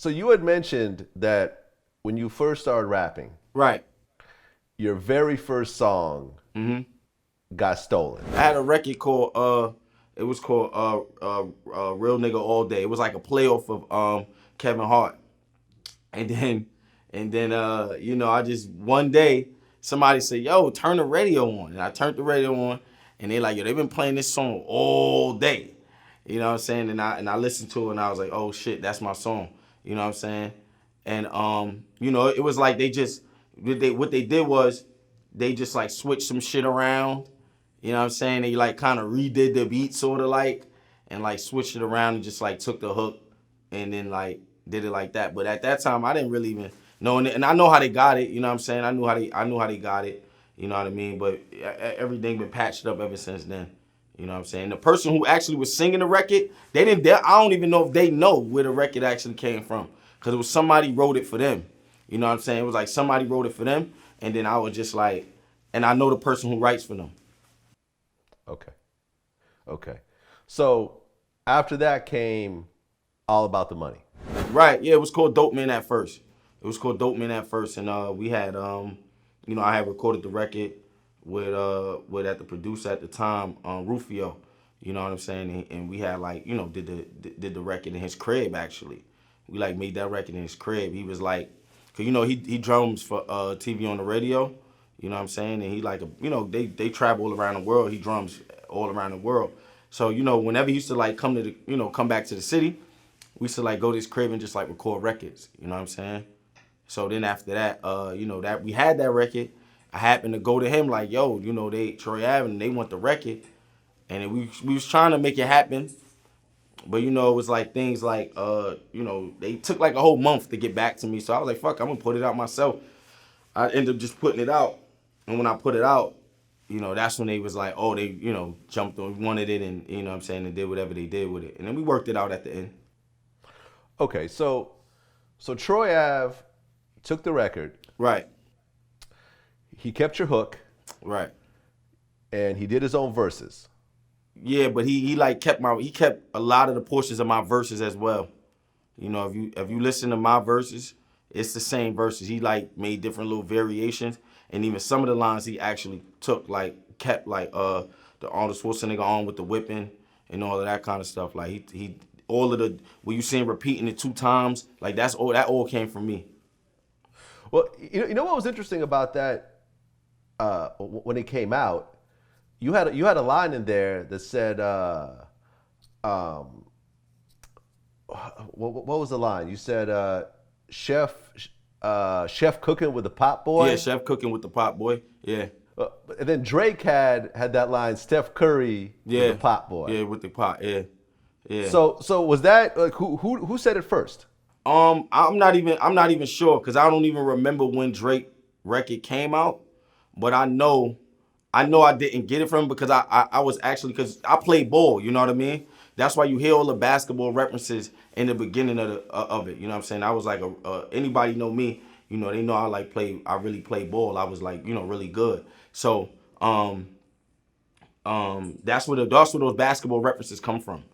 So you had mentioned that when you first started rapping, Right. your very first song got stolen. I had a record called it was called Real Nigga All Day. It was like a playoff of Kevin Hart. And then you know, I just one day somebody said, "Yo, turn the radio on." And I turned the radio on and they like, "Yo, they've been playing this song all day." You know what I'm saying? And I listened to it and I was like, "Oh shit, that's my song." You know what I'm saying? And you know, it was like they just what they did was they just like switched some shit around. You know what I'm saying? They like kind of redid the beat sort of like and like switched it around and just like took the hook and then like did it like that. But at that time I didn't really even know, and I know how they got it, you know what I'm saying? I knew how they got it, you know what I mean? But everything been patched up ever since then. You know what I'm saying? The person who actually was singing the record, I don't even know if they know where the record actually came from. Cause it was somebody wrote it for them. You know what I'm saying? It was like somebody wrote it for them, and then I was just like, and I know the person who writes for them. Okay. Okay. So after that came All About the Money. Right, yeah, it was called Dope Man at first. It was called Dope Man at first, and we had, you know, I had recorded the record with at the producer at the time, Rufio. You know what I'm saying? And we had like, you know, did the record in his crib actually. We like made that record in his crib. He was like, cause you know he drums for TV on the radio. You know what I'm saying? And he like, you know, they travel all around the world. He drums all around the world. So you know, whenever he used to like come back to the city, we used to like go to his crib and just like record records. You know what I'm saying? So then after that, you know, that we had that record. I happened to go to him like, yo, you know, Troy Ave and they want the record, and we was trying to make it happen, but you know, it was like things like, you know, they took like a whole month to get back to me. So I was like, fuck, I'm gonna put it out myself. I ended up just putting it out, and when I put it out, you know, that's when they was like, oh, they, you know, jumped on, wanted it, and you know what I'm saying, and did whatever they did with it, and then we worked it out at the end. Okay, so Troy Ave took the record. Right. He kept your hook. Right. And he did his own verses. Yeah, but he kept a lot of the portions of my verses as well. You know, if you listen to my verses, it's the same verses. He like made different little variations, and even some of the lines he actually took like kept like the Arnold Schwarzenegger on with the whipping and all of that kind of stuff. Like he all of the when you see him repeating it 2 times, like that all came from me. Well, you know what was interesting about that when it came out, you had a line in there that said, what was the line? You said, chef cooking with the pot boy. Yeah, chef cooking with the pot boy. Yeah. And then Drake had that line, Steph Curry with the pot boy. Yeah, with the pot. Yeah. Yeah. So was that like who said it first? I'm not even sure because I don't even remember when Drake record came out, but I know I didn't get it from him because I was actually, because I play ball, you know what I mean? That's why you hear all the basketball references in the beginning of it, you know what I'm saying? I was like, anybody know me, you know, they know I really play ball. I was like, you know, really good. So that's where those basketball references come from.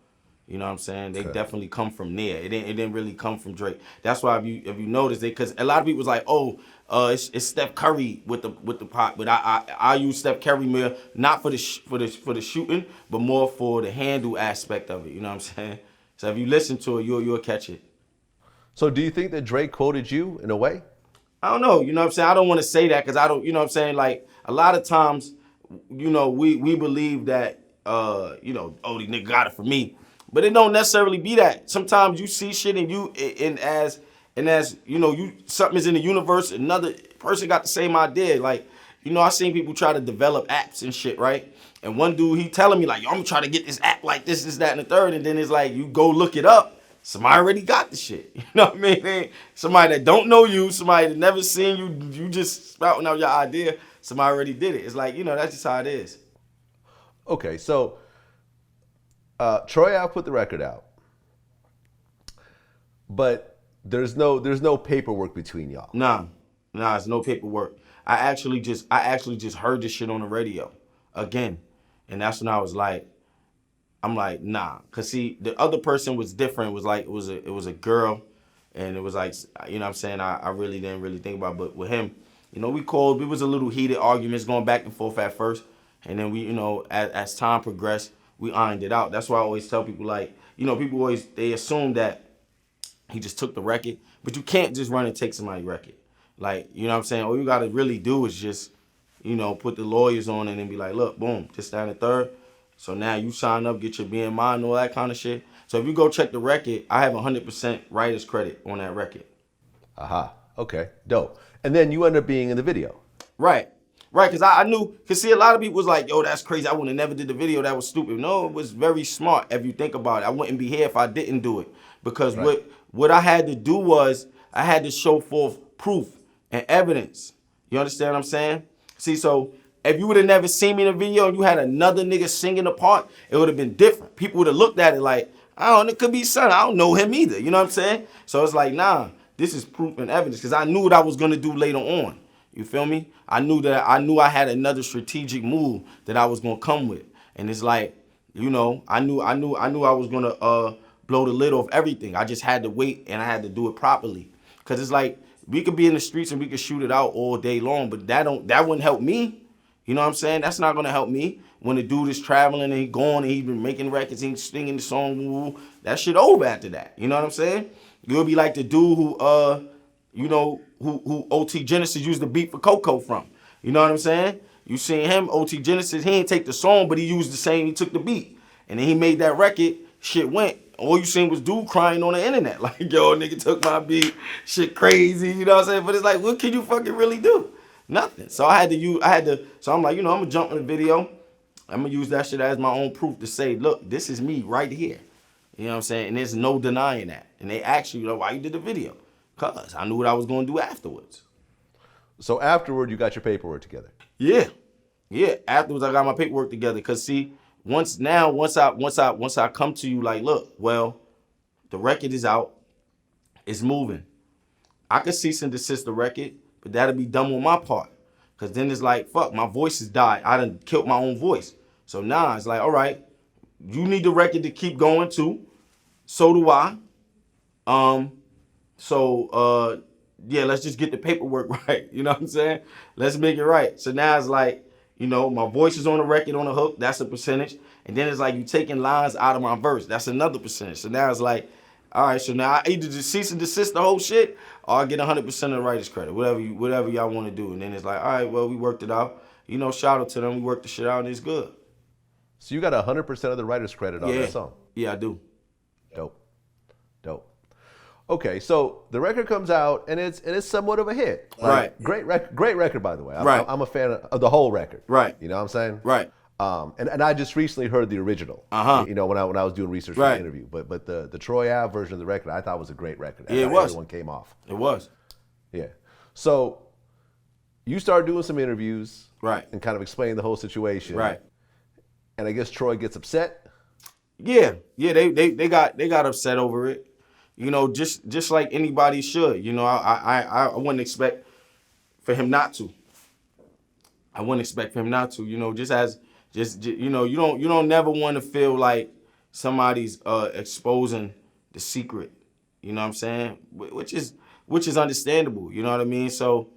You know what I'm saying? They definitely come from there. It didn't really come from Drake. That's why if you notice it, because a lot of people was like, oh, it's Steph Curry with the pot, but I use Steph Curry more not for the shooting, but more for the handle aspect of it. You know what I'm saying? So if you listen to it, you'll catch it. So do you think that Drake quoted you in a way? I don't know. You know what I'm saying? I don't want to say that because I don't. You know what I'm saying? Like a lot of times, you know, we believe that you know, oh, the nigga got it for me. But it don't necessarily be that. Sometimes you see shit and as you know, something is in the universe, another person got the same idea. Like, you know, I seen people try to develop apps and shit, right? And one dude, he telling me like, yo, I'm gonna try to get this app like this, that, and the third. And then it's like, you go look it up. Somebody already got the shit. You know what I mean? Somebody that don't know you, somebody that never seen you just spouting out your idea, somebody already did it. It's like, you know, that's just how it is. Okay, so Troy Ave put the record out, but there's no paperwork between y'all. Nah, it's no paperwork. I actually just heard this shit on the radio again, and that's when I was like, I'm like, nah, cause see, the other person was different. It was like it was a girl, And it was like, you know what I'm saying, I really didn't really think about it. But with him, you know, we called, it was a little heated arguments going back and forth at first. And then we, you know, as time progressed, we ironed it out. That's why I always tell people, like, you know, people always, they assume that he just took the record, but you can't just run and take somebody's record. Like, you know what I'm saying? All you got to really do is just, you know, put the lawyers on it and be like, look, boom, this, that, and the third. So now you sign up, get your BMI and all that kind of shit. So if you go check the record, I have 100% writer's credit on that record. Aha. Okay. Dope. And then you end up being in the video. Right. Right, because I knew, because see, a lot of people was like, yo, that's crazy. I would have never did the video. That was stupid. No, it was very smart if you think about it. I wouldn't be here if I didn't do it. Because what I had to do was I had to show forth proof and evidence. You understand what I'm saying? See, so if you would have never seen me in a video and you had another nigga singing a part, it would have been different. People would have looked at it like, I don't know, it could be son. I don't know him either. You know what I'm saying? So it's like, nah, this is proof and evidence because I knew what I was going to do later on. You feel me? I knew I had another strategic move that I was gonna come with, and it's like, you know, I knew I was gonna blow the lid off everything. I just had to wait and I had to do it properly, cause it's like we could be in the streets and we could shoot it out all day long, but that wouldn't help me. You know what I'm saying? That's not gonna help me when the dude is traveling and he going and he been making records and singing the song. That shit over after that. You know what I'm saying? You'll be like the dude who you know, who OT Genesis used the beat for Coco from. You know what I'm saying? You seen him, OT Genesis, he ain't take the song, but he used the same, he took the beat. And then he made that record, shit went. All you seen was dude crying on the internet. Like, yo, nigga took my beat, shit crazy, you know what I'm saying? But it's like, what can you fucking really do? Nothing. So so I'm like, you know, I'm gonna jump in the video. I'm gonna use that shit as my own proof to say, look, this is me right here. You know what I'm saying? And there's no denying that. And they ask you, why you did the video? Cause I knew what I was gonna do afterwards. So afterward, you got your paperwork together. Yeah. Afterwards, I got my paperwork together. Cause see, once I come to you like, look, well, the record is out, it's moving. I could cease and desist the record, but that'll be done on my part. Cause then it's like, fuck, my voice has died. I done killed my own voice. So now it's like, all right, you need the record to keep going too. So do I. So, yeah, let's just get the paperwork right. You know what I'm saying? Let's make it right. So now it's like, you know, my voice is on the record on the hook. That's a percentage. And then it's like you taking lines out of my verse. That's another percentage. So now it's like, all right, so now I either just cease and desist the whole shit or I get 100% of the writer's credit, whatever y'all want to do. And then it's like, all right, well, we worked it out. You know, shout out to them. We worked the shit out and it's good. So you got 100% of the writer's credit on that song? Yeah, I do. Dope. Okay, so the record comes out and it's somewhat of a hit. Like, Right. Great record, by the way. Right. I'm a fan of the whole record. Right. You know what I'm saying? Right. And I just recently heard the original. You know, when I was doing research for the interview. But the Troy Ave version of the record I thought was a great record. Yeah, it was. Everyone came off. It was. Yeah. So you started doing some interviews. Right. And kind of explaining the whole situation. Right. And I guess Troy gets upset. Yeah. They got upset over it. You know, just like anybody should. You know, I wouldn't expect for him not to. I wouldn't expect for him not to. You know, you know, you don't never want to feel like somebody's exposing the secret. You know what I'm saying? Which is understandable. You know what I mean? So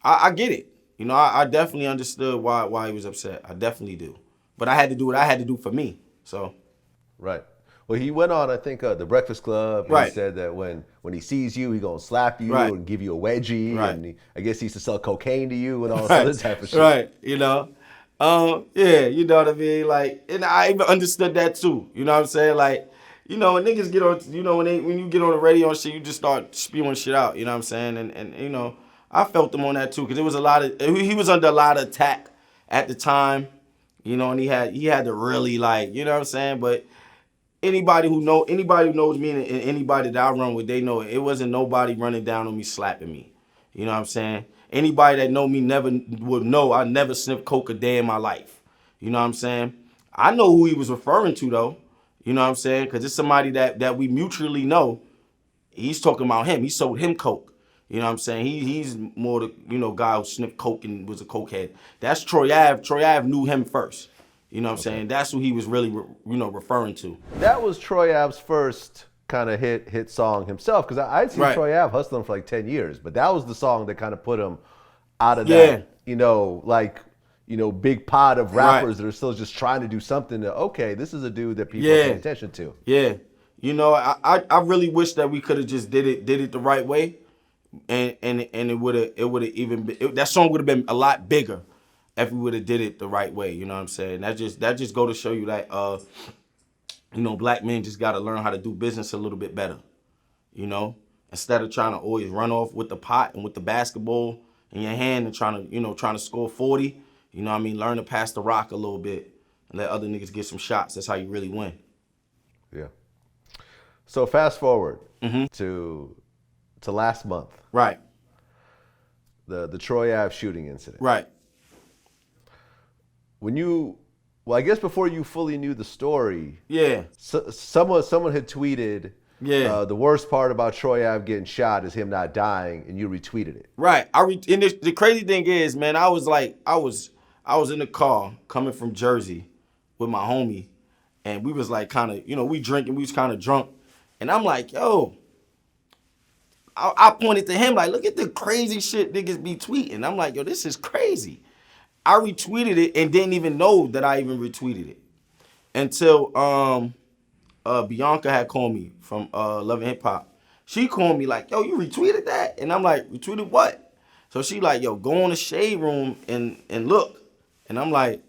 I get it. You know, I definitely understood why he was upset. I definitely do. But I had to do what I had to do for me. So. Right. Well, he went on, I think, The Breakfast Club. And He said that when he sees you, he gonna slap you and give you a wedgie. Right. And I guess he used to sell cocaine to you and all this other type of shit. Right. You know. Yeah. You know what I mean. Like, and I even understood that too. You know what I'm saying? Like, you know, when niggas get on, you know, when you get on the radio and shit, you just start spewing shit out. You know what I'm saying? And you know, I felt him on that too because it was he was under a lot of attack at the time. You know, and he had to really like, you know what I'm saying, but. Anybody who knows me and anybody that I run with, they know it wasn't nobody running down on me, slapping me. You know what I'm saying? Anybody that know me never would know I never sniffed coke a day in my life. You know what I'm saying? I know who he was referring to though. You know what I'm saying? Because it's somebody that we mutually know. He's talking about him. He sold him coke. You know what I'm saying? He's more the guy who sniffed coke and was a cokehead. That's Troy Ave. Troy Ave knew him first. You know what I'm saying? That's who he was really, referring to. That was Troy Ave's first kind of hit song himself, because I'd seen Right. Troy Ave hustling for like 10 years, but that was the song that kind of put him out of Yeah. that, big pot of Right. rappers that are still just trying to do something that, okay, this is a dude that people Yeah. pay attention to. Yeah. You know, I really wish that we could have just did it the right way, and it would have even been, that song would have been a lot bigger if we would have did it the right way. You know what I'm saying? That just go to show you that black men just got to learn how to do business a little bit better. You know, instead of trying to always run off with the pot and with the basketball in your hand and trying to score 40. You know what I mean? Learn to pass the rock a little bit and let other niggas get some shots. That's how you really win. Yeah. So fast forward to last month, Right. the Troy Ave shooting incident. Right. I guess before you fully knew the story, Yeah. someone had tweeted, Yeah. the worst part about Troy Ave getting shot is him not dying, and you retweeted it. Right. And the crazy thing is, man, I was in the car coming from Jersey with my homie, and we was like kind of, we drinking, we was kind of drunk, and I'm like, yo, I pointed to him like, look at the crazy shit niggas be tweeting. I'm like, yo, this is crazy. I retweeted it and didn't even know that I even retweeted it until Bianca had called me from Love and Hip Hop. She called me like, yo, you retweeted that? And I'm like, retweeted what? So she like, yo, go on the shade room and look. And I'm like,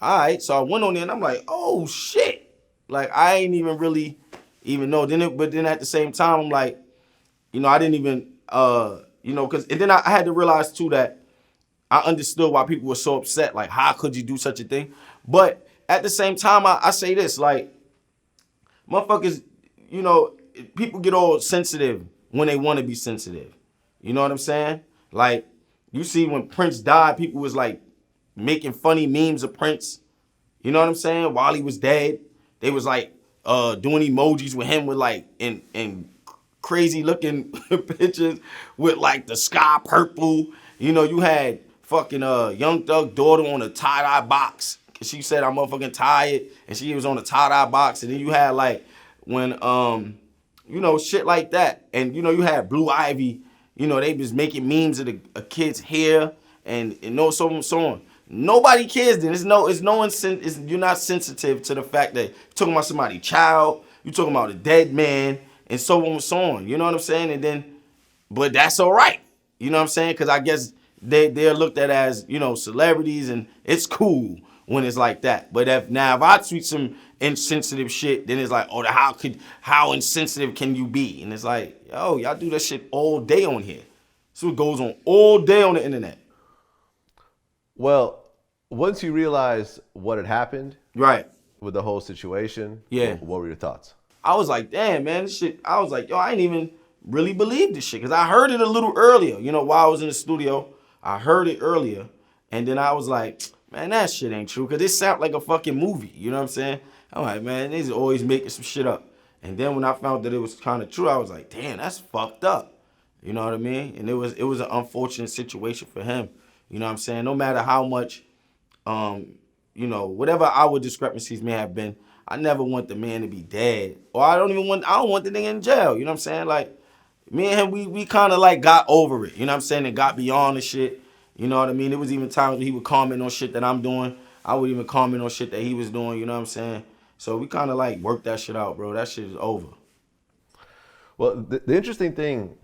all right. So I went on there and I'm like, oh shit. Like I ain't even really even know. But then at the same time, I'm like, I didn't even, and then I had to realize too that I understood why people were so upset. Like, how could you do such a thing? But at the same time, I say this, like, motherfuckers, people get all sensitive when they want to be sensitive. You know what I'm saying? Like, you see when Prince died, people was like making funny memes of Prince. You know what I'm saying? While he was dead, they was like doing emojis with him with like in crazy looking pictures with like the sky purple. You had fucking Young Thug daughter on a tie-dye box. She said I'm motherfucking tired, and she was on a tie-dye box. And then you had like when shit like that. And you had Blue Ivy, they was making memes of a kid's hair and so on and so on. Nobody cares then. You're not sensitive to the fact that you're talking about somebody's child, you're talking about a dead man, and so on and so on. You know what I'm saying? And then, but that's all right. You know what I'm saying? Because I guess they're looked at as, celebrities, and it's cool when it's like that. But if I tweet some insensitive shit, then it's like, oh, how insensitive can you be? And it's like, yo, y'all do that shit all day on here. That's what goes on all day on the internet. Well, once you realized what had happened, right, with the whole situation, yeah, what were your thoughts? I was like, damn, man, this shit. I was like, yo, I ain't even really believe this shit because I heard it a little earlier. While I was in the studio, I heard it earlier, and then I was like, man, that shit ain't true because it sounded like a fucking movie. You know what I'm saying? I'm like, man, they's always making some shit up. And then when I found that it was kind of true, I was like, damn, that's fucked up. You know what I mean? And it was an unfortunate situation for him. You know what I'm saying? No matter how much, whatever our discrepancies may have been, I never want the man to be dead. Or I don't want the nigga in jail. You know what I'm saying? Like, me and him, we kind of like got over it. You know what I'm saying? And got beyond the shit. You know what I mean? There was even times when he would comment on shit that I'm doing. I would even comment on shit that he was doing. You know what I'm saying? So we kind of like worked that shit out, bro. That shit is over. Well, the interesting thing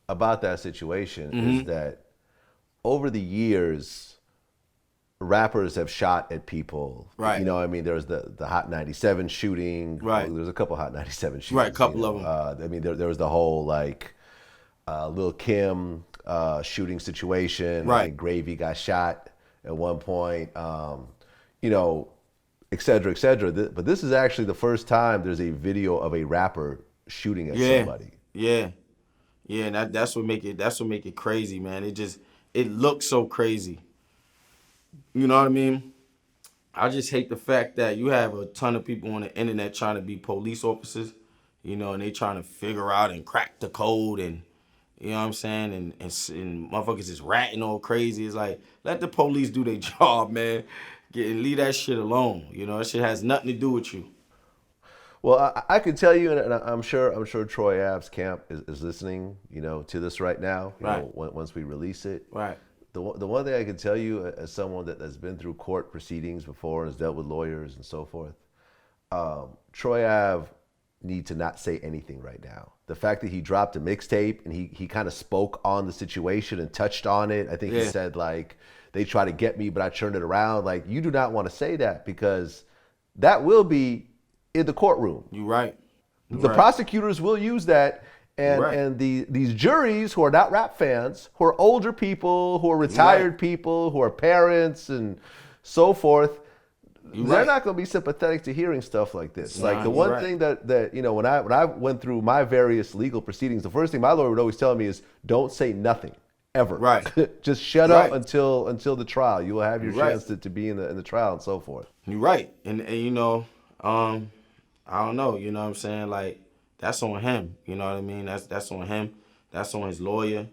about that situation is that over the years, rappers have shot at people. Right. You know what I mean? There was the Hot 97 shooting. Right. There was a couple Hot 97 shootings. Right, a couple of them. I mean, there was the whole like Lil Kim shooting situation. Right. I think Gravy got shot at one point. Et cetera, et cetera. But this is actually the first time there's a video of a rapper shooting at somebody. Yeah. Yeah, and that's what make it crazy, man. It looks so crazy. You know what I mean? I just hate the fact that you have a ton of people on the internet trying to be police officers, and they trying to figure out and crack the code, and you know what I'm saying, and motherfuckers is ratting all crazy. It's like, let the police do their job, man. Leave that shit alone. That shit has nothing to do with you. Well, I can tell you, and I'm sure Troy Ave's camp is listening, to this right now. Once we release it. Right. The one thing I can tell you, as someone that's been through court proceedings before and has dealt with lawyers and so forth, Troy Ave need to not say anything right now. The fact that he dropped a mixtape and he kind of spoke on the situation and touched on it. I think he said, like, they try to get me, but I turned it around. Like, you do not want to say that, because that will be in the courtroom. You're right. The prosecutors will use that, and these juries who are not rap fans, who are older people, who are retired people, who are parents and so forth, they're not going to be sympathetic to hearing stuff like this. Like, the one thing that when I went through my various legal proceedings, the first thing my lawyer would always tell me is, don't say nothing ever. Right. Just shut up until the trial. You will have your chance to be in the trial and so forth. You're right, and I don't know, you know what I'm saying? Like, that's on him, you know what I mean? That's on him. That's on his lawyer,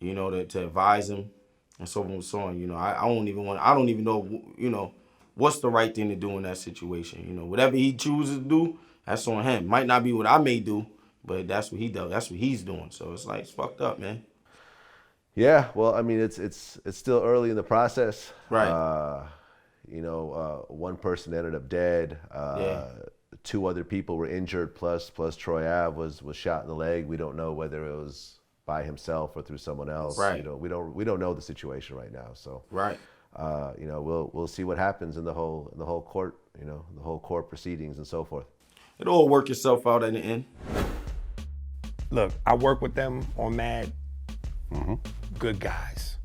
to advise him and so on and so on. I don't even know, what's the right thing to do in that situation. Whatever he chooses to do, that's on him. Might not be what I may do, but that's what he does. That's what he's doing. So it's like, it's fucked up, man. Yeah, well, I mean, it's still early in the process. Right. One person ended up dead. 2 other people were injured, plus Troy Ave was shot in the leg. We don't know whether it was by himself or through someone else. Right. We don't know the situation right now. So right. We'll see what happens in the whole court, the whole court proceedings and so forth. It'll all work itself out in the end. Look, I work with them on Mad. Good guys.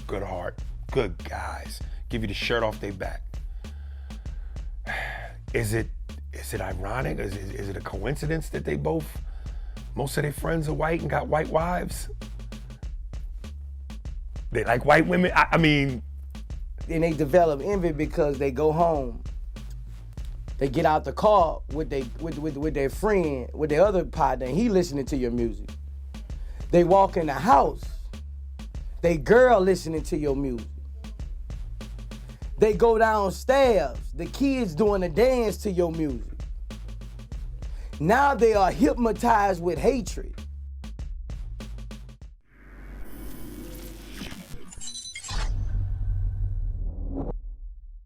Good heart. Good guys. Give you the shirt off their back. Is it ironic? Is it a coincidence that most of their friends are white and got white wives? They like white women? I mean. And they develop envy because they go home. They get out the car with their friend, with their other partner, and he listening to your music. They walk in the house, they girl listening to your music. They go downstairs, the kids doing a dance to your music. Now they are hypnotized with hatred.